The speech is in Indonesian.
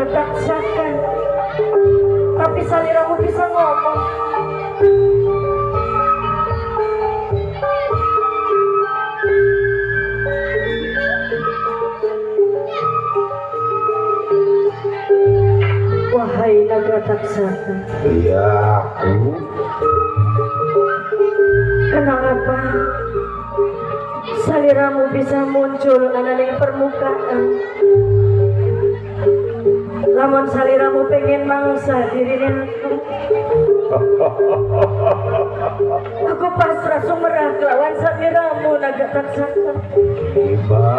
nagataksakan, tapi saliramu bisa ngomong. Wahai nagataksakan, Iya, aku. kenapa saliramu bisa muncul ananing permukaan? Lamun saliramu pengen mangsa diri aku pasrah sumerah kelawan saliramu nagataksakan. Hebat.